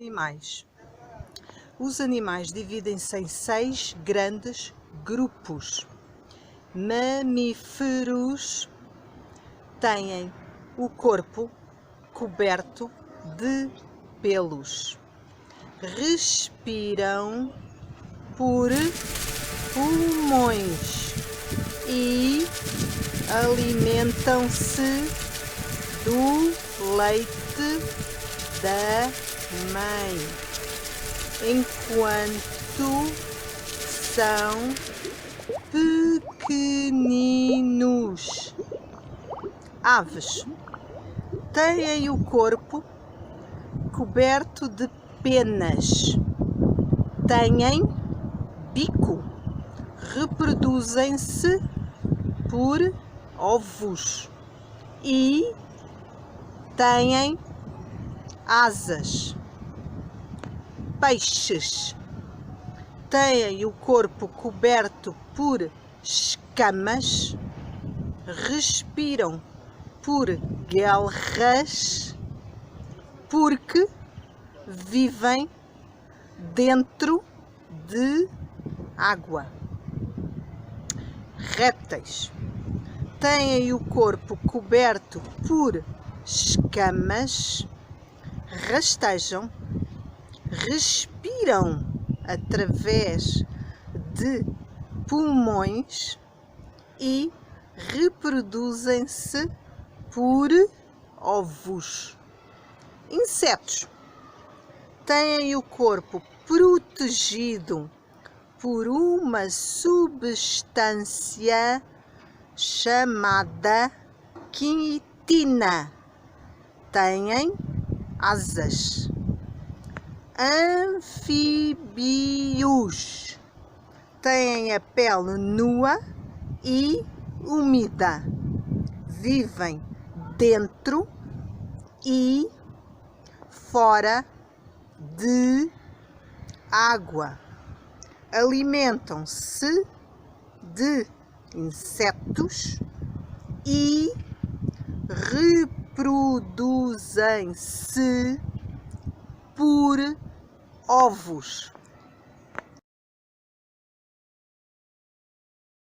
Animais. Os animais dividem-se em 6 grandes grupos. Mamíferos têm o corpo coberto de pelos. Respiram por pulmões e alimentam-se do leite da mãe, enquanto são pequeninos. Aves têm o corpo coberto de penas, têm bico, reproduzem-se por ovos e têm asas. Peixes têm o corpo coberto por escamas, respiram por guelras, porque vivem dentro de água. Répteis têm o corpo coberto por escamas, rastejam, respiram através de pulmões e reproduzem-se por ovos. Insetos têm o corpo protegido por uma substância chamada quitina. Têm asas. Anfíbios têm a pele nua e úmida. Vivem dentro e fora de água. Alimentam-se de insetos e reproduzem-se por ovos.